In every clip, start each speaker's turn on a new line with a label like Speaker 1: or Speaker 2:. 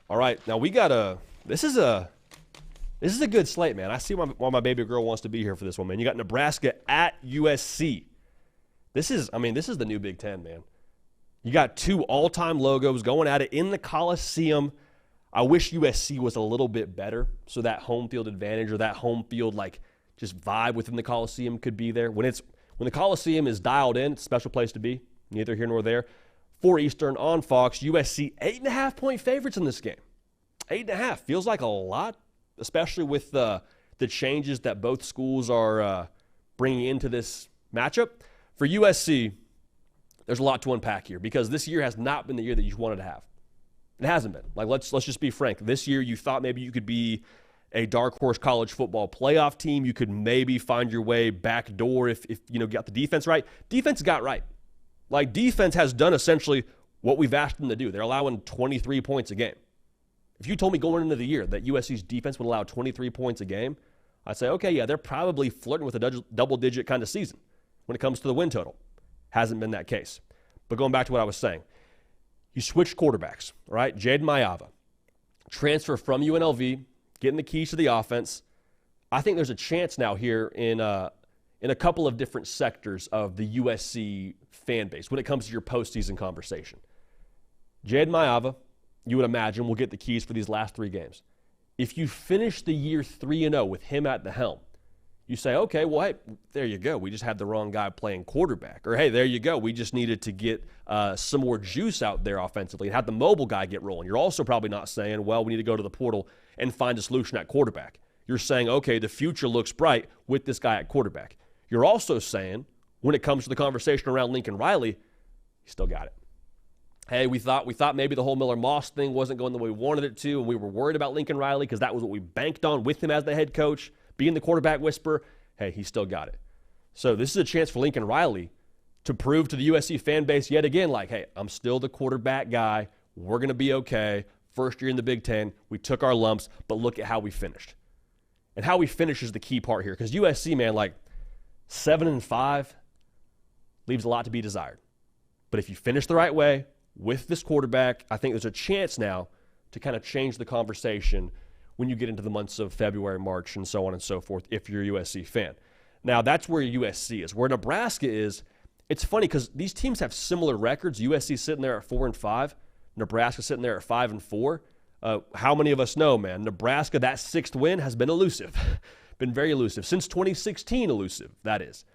Speaker 1: All right, now we got this is a good slate, man. I see why my baby girl wants to be here for this one, man. You got Nebraska at USC. This is the new Big Ten, man. You got two all-time logos going at it in the Coliseum. I wish USC was a little bit better, so that home field advantage or that home field just vibe within the Coliseum could be there. When the Coliseum is dialed in, it's a special place to be. Neither here nor there. 4 Eastern on Fox. USC 8.5-point favorites in this game. 8.5 feels like a lot, especially with the changes that both schools are bringing into this matchup. For USC, there's a lot to unpack here because this year has not been the year that you wanted to have. It hasn't been. Let's just be frank. This year you thought maybe you could be a dark horse college football playoff team. You could maybe find your way back door if you got the defense right. Defense got right. Defense has done essentially what we've asked them to do. They're allowing 23 points a game. If you told me going into the year that USC's defense would allow 23 points a game, I'd say, okay, yeah, they're probably flirting with a double-digit kind of season when it comes to the win total. Hasn't been that case. But going back to what I was saying, you switch quarterbacks, all right? Jaden Maiava, transfer from UNLV, getting the keys to the offense. I think there's a chance now here in a couple of different sectors of the USC fan base when it comes to your postseason conversation. Jaden Maiava, you would imagine, will get the keys for these last 3 games. If you finish the year 3-0 with him at the helm, you say, okay, well, hey, there you go. We just had the wrong guy playing quarterback. Or, hey, there you go. We just needed to get some more juice out there offensively and have the mobile guy get rolling. You're also probably not saying, well, we need to go to the portal and find a solution at quarterback. You're saying, okay, the future looks bright with this guy at quarterback. You're also saying, when it comes to the conversation around Lincoln Riley, he still got it. Hey, we thought maybe the whole Miller-Moss thing wasn't going the way we wanted it to, and we were worried about Lincoln Riley because that was what we banked on with him as the head coach, being the quarterback whisperer. Hey, he still got it. So this is a chance for Lincoln Riley to prove to the USC fan base yet again, hey, I'm still the quarterback guy. We're going to be okay. First year in the Big Ten. We took our lumps, but look at how we finished. And how we finish is the key part here because USC, man, 7-5 leaves a lot to be desired. But if you finish the right way with this quarterback, I think there's a chance now to kind of change the conversation when you get into the months of February, March, and so on and so forth if you're a USC fan. Now, that's where USC is. Where Nebraska is, it's funny because these teams have similar records. USC sitting there at 4-5, Nebraska sitting there at 5-4. How many of us know, man, Nebraska, that 6th win has been elusive. Been very elusive. Since 2016, elusive, that is.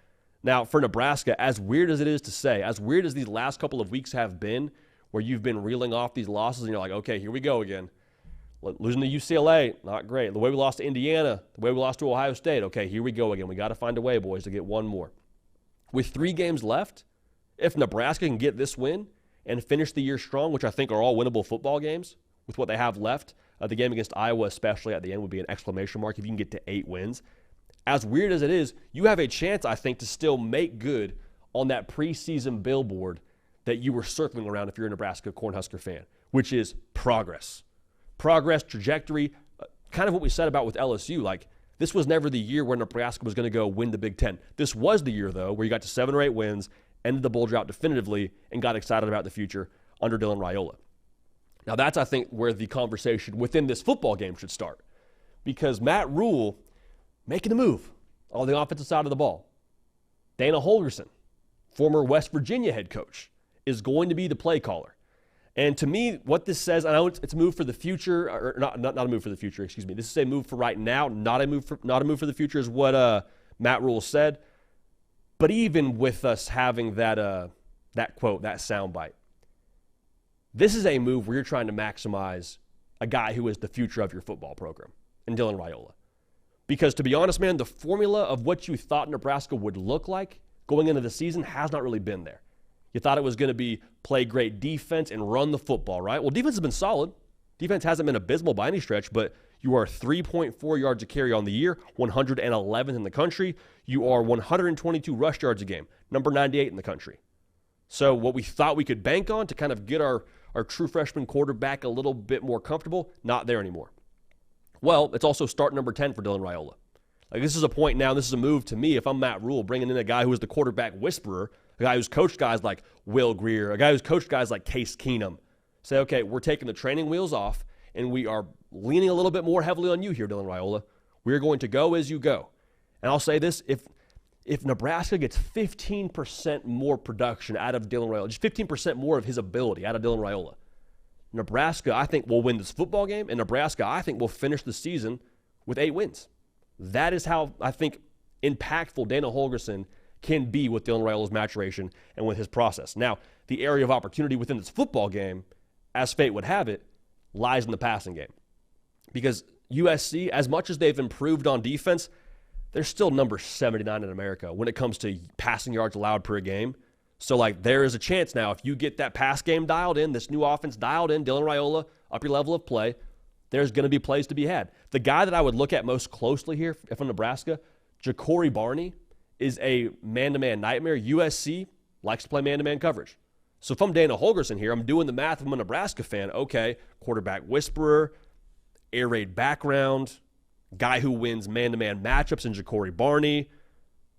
Speaker 1: Now, for Nebraska, as weird as it is to say, as weird as these last couple of weeks have been, where you've been reeling off these losses and you're like, okay, here we go again. Losing to UCLA, not great. The way we lost to Indiana, the way we lost to Ohio State, okay, here we go again. We got to find a way, boys, to get one more. With 3 games left, if Nebraska can get this win and finish the year strong, which I think are all winnable football games with what they have left, the game against Iowa especially at the end would be an exclamation mark if you can get to 8 wins. As weird as it is, you have a chance, I think, to still make good on that preseason billboard that you were circling around if you're a Nebraska Cornhusker fan, which is progress. Progress, trajectory, kind of what we said about with LSU. This was never the year where Nebraska was going to go win the Big Ten. This was the year, though, where you got to 7 or 8 wins, ended the bowl drought definitively, and got excited about the future under Dylan Raiola. Now, that's, I think, where the conversation within this football game should start. Because Matt Rhule making a move on the offensive side of the ball. Dana Holgorsen, former West Virginia head coach, is going to be the play caller. And to me, what this says, I know it's a move for the future, or not a move for the future, excuse me. This is a move for right now, not a move for the future is what Matt Rhule said. But even with us having that quote, that soundbite, this is a move where you're trying to maximize a guy who is the future of your football program, in Dylan Raiola. Because to be honest, man, the formula of what you thought Nebraska would look like going into the season has not really been there. You thought it was going to be play great defense and run the football, right? Well, defense has been solid. Defense hasn't been abysmal by any stretch, but you are 3.4 yards a carry on the year, 111th in the country. You are 122 rush yards a game, number 98 in the country. So what we thought we could bank on to kind of get our true freshman quarterback a little bit more comfortable, not there anymore. Well, it's also start number 10 for Dylan Raiola. This is a point now, this is a move to me, if I'm Matt Rhule, bringing in a guy who is the quarterback whisperer, a guy who's coached guys like Will Greer, a guy who's coached guys like Case Keenum. Say, okay, we're taking the training wheels off, and we are leaning a little bit more heavily on you here, Dylan Raiola. We're going to go as you go. And I'll say this, if Nebraska gets 15% more production out of Dylan Raiola, just 15% more of his ability out of Dylan Raiola, Nebraska, I think, will win this football game, and Nebraska, I think, will finish the season with 8 wins. That is how, I think, impactful Dana Holgorsen can be with Dylan Raiola's maturation and with his process. Now, the area of opportunity within this football game, as fate would have it, lies in the passing game. Because USC, as much as they've improved on defense, they're still number 79 in America when it comes to passing yards allowed per game. So, there is a chance now, if you get that pass game dialed in, this new offense dialed in, Dylan Raiola, up your level of play, there's going to be plays to be had. The guy that I would look at most closely here, if I'm Nebraska, Ja'Cory Barney, is a man-to-man nightmare. USC likes to play man-to-man coverage. So if I'm Dana Holgorsen here, I'm doing the math. I'm a Nebraska fan. Okay, quarterback whisperer, air raid background, guy who wins man-to-man matchups in Ja'Cory Barney,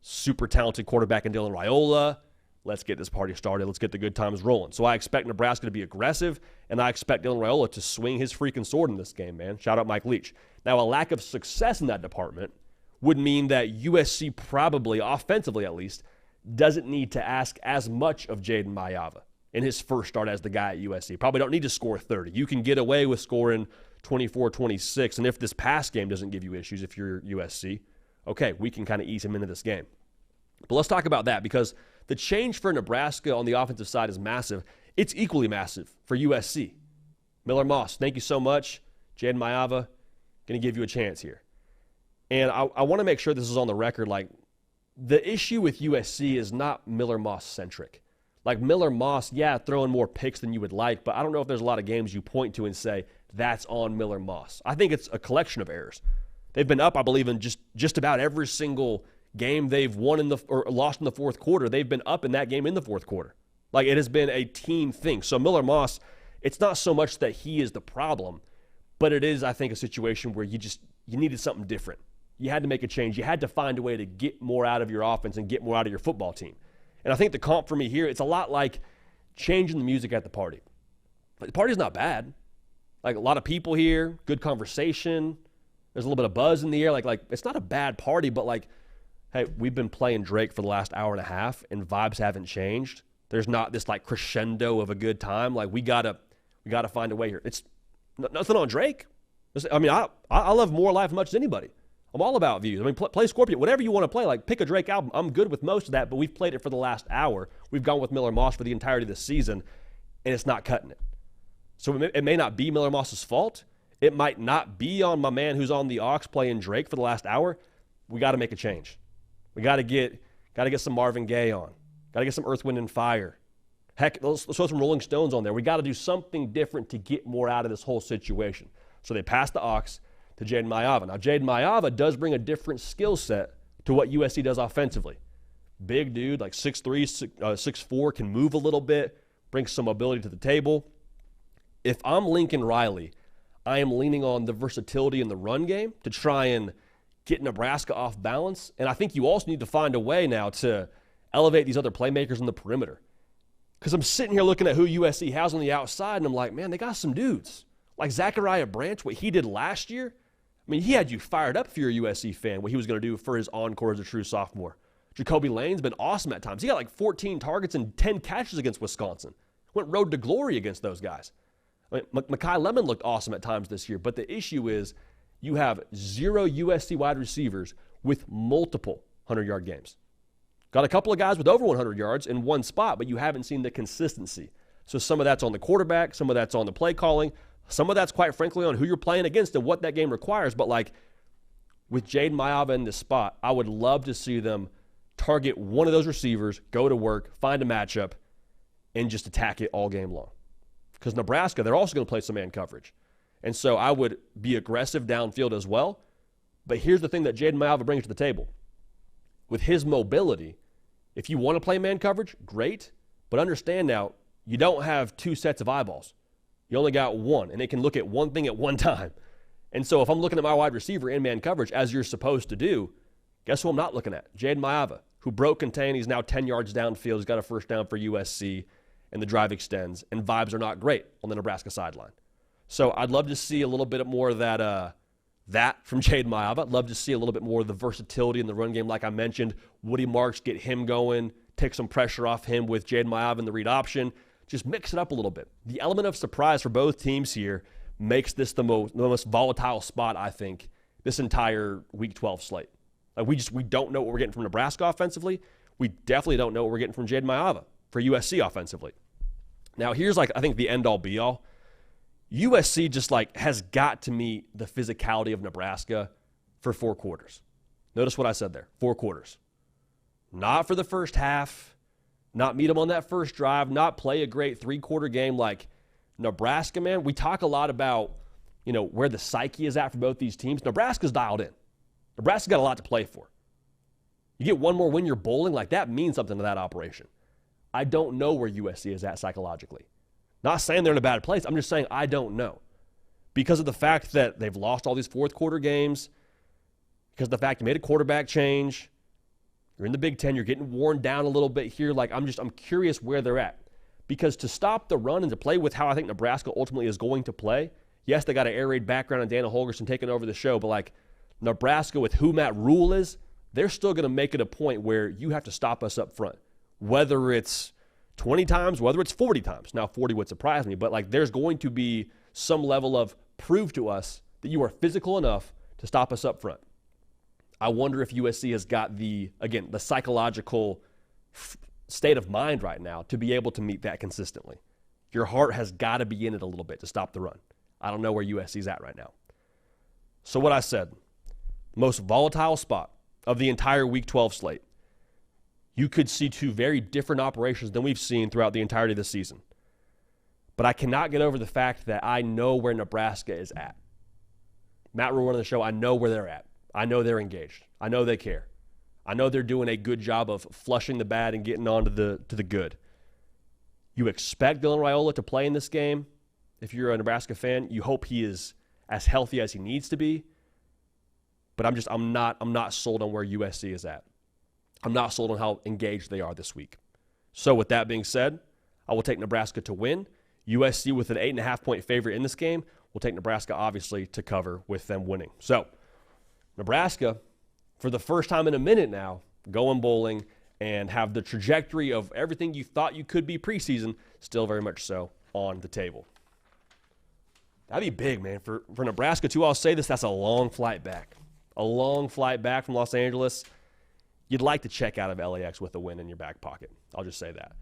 Speaker 1: super talented quarterback in Dylan Raiola. Let's get this party started. Let's get the good times rolling. So I expect Nebraska to be aggressive, and I expect Dylan Raiola to swing his freaking sword in this game, man. Shout out Mike Leach. Now, a lack of success in that department would mean that USC probably, offensively at least, doesn't need to ask as much of Jaden Maiava in his first start as the guy at USC. Probably don't need to score 30. You can get away with scoring 24, 26, and if this pass game doesn't give you issues if you're USC, okay, we can kind of ease him into this game. But let's talk about that, because the change for Nebraska on the offensive side is massive. It's equally massive for USC. Miller Moss, thank you so much. Jaden Maiava, going to give you a chance here. And I want to make sure this is on the record. The issue with USC is not Miller Moss-centric. Miller Moss, yeah, throwing more picks than you would like, but I don't know if there's a lot of games you point to and say, that's on Miller Moss. I think it's a collection of errors. They've been up, I believe, in just about every single game they've won or lost in the fourth quarter. They've been up in that game in the fourth quarter. It has been a team thing. So Miller Moss, it's not so much that he is the problem, but it is, I think, a situation where you needed something different. You had to make a change. You had to find a way to get more out of your offense and get more out of your football team. And I think the comp for me here, it's a lot like changing the music at the party. The party's not bad. A lot of people here, good conversation. There's a little bit of buzz in the air. It's not a bad party, but hey, we've been playing Drake for the last hour and a half, and vibes haven't changed. There's not this crescendo of a good time. We gotta find a way here. It's nothing on Drake. I love More Life as much as anybody. I'm all about views. Play Scorpion, whatever you want to play. Pick a Drake album. I'm good with most of that, but we've played it for the last hour. We've gone with Miller Moss for the entirety of the season, and it's not cutting it. So it may not be Miller Moss's fault. It might not be on my man who's on the aux playing Drake for the last hour. We got to make a change. We got to get some Marvin Gaye on. Got to get some Earth, Wind, and Fire. Heck, let's throw some Rolling Stones on there. We got to do something different to get more out of this whole situation. So they passed the aux to Jaden Maiava. Now, Jaden Maiava does bring a different skill set to what USC does offensively. Big dude, 6'3", 6'4", can move a little bit, brings some mobility to the table. If I'm Lincoln Riley, I am leaning on the versatility in the run game to try and get Nebraska off balance. And I think you also need to find a way now to elevate these other playmakers in the perimeter. Because I'm sitting here looking at who USC has on the outside, and I'm like, man, they got some dudes. Zachariah Branch, what he did last year, he had you fired up if you're a USC fan, what he was going to do for his encore as a true sophomore. Jacoby Lane's been awesome at times. He got 14 targets and 10 catches against Wisconsin. Went road to glory against those guys. Mekhi Lemon looked awesome at times this year, but the issue is you have 0 USC wide receivers with multiple 100-yard games. Got a couple of guys with over 100 yards in one spot, but you haven't seen the consistency. So some of that's on the quarterback, some of that's on the play calling, some of that's quite frankly on who you're playing against and what that game requires. But with Jaden Maiava in this spot, I would love to see them target one of those receivers, go to work, find a matchup, and just attack it all game long. Because Nebraska, they're also going to play some man coverage. And so I would be aggressive downfield as well. But here's the thing that Jaden Maiava brings to the table. With his mobility, if you want to play man coverage, great. But understand now, you don't have 2 sets of eyeballs. You only got one, and it can look at one thing at one time. And so if I'm looking at my wide receiver in man coverage, as you're supposed to do, guess who I'm not looking at? Jaden Maiava, who broke contain. He's now 10 yards downfield. He's got a first down for USC, and the drive extends, and vibes are not great on the Nebraska sideline. So I'd love to see a little bit more of that from Jaden Maiava. I'd love to see a little bit more of the versatility in the run game, like I mentioned. Woody Marks, get him going, take some pressure off him with Jaden Maiava in the read option. Just mix it up a little bit. The element of surprise for both teams here makes this the most volatile spot, I think, this entire Week 12 slate. Like we don't know what we're getting from Nebraska offensively. We definitely don't know what we're getting from Jaden Maiava for USC offensively. Now, here's I think the end-all be-all. USC just has got to meet the physicality of Nebraska for 4 quarters. Notice what I said there, 4 quarters. Not for the first half, not meet them on that first drive, not play a great 3-quarter game like Nebraska, man. We talk a lot about, where the psyche is at for both these teams. Nebraska's dialed in. Nebraska's got a lot to play for. You get one more win, you're bowling, that means something to that operation. I don't know where USC is at psychologically. Not saying they're in a bad place. I'm just saying I don't know. Because of the fact that they've lost all these 4th-quarter games, because of the fact you made a quarterback change, you're in the Big Ten, you're getting worn down a little bit here. I'm curious where they're at. Because to stop the run and to play with how I think Nebraska ultimately is going to play, yes, they got an air raid background on Dana Holgorsen taking over the show, but Nebraska with who Matt Rhule is, they're still going to make it a point where you have to stop us up front. Whether it's 20 times, whether it's 40 times. Now, 40 would surprise me, but there's going to be some level of prove to us that you are physical enough to stop us up front. I wonder if USC has got the psychological state of mind right now to be able to meet that consistently. Your heart has got to be in it a little bit to stop the run. I don't know where USC's at right now. So what I said, most volatile spot of the entire Week 12 slate. You could see 2 very different operations than we've seen throughout the entirety of the season. But I cannot get over the fact that I know where Nebraska is at. Matt Rhule running the show, I know where they're at. I know they're engaged. I know they care. I know they're doing a good job of flushing the bad and getting on to the good. You expect Dylan Raiola to play in this game. If you're a Nebraska fan, you hope he is as healthy as he needs to be. But I'm not sold on where USC is at. I'm not sold on how engaged they are this week. So with that being said, I will take Nebraska to win. USC with an 8.5-point favorite in this game. We'll take Nebraska, obviously, to cover with them winning. So Nebraska, for the first time in a minute now, going bowling and have the trajectory of everything you thought you could be preseason still very much so on the table. That'd be big, man. For Nebraska, too, I'll say this, that's a long flight back. A long flight back from Los Angeles. You'd like to check out of LAX with a win in your back pocket. I'll just say that.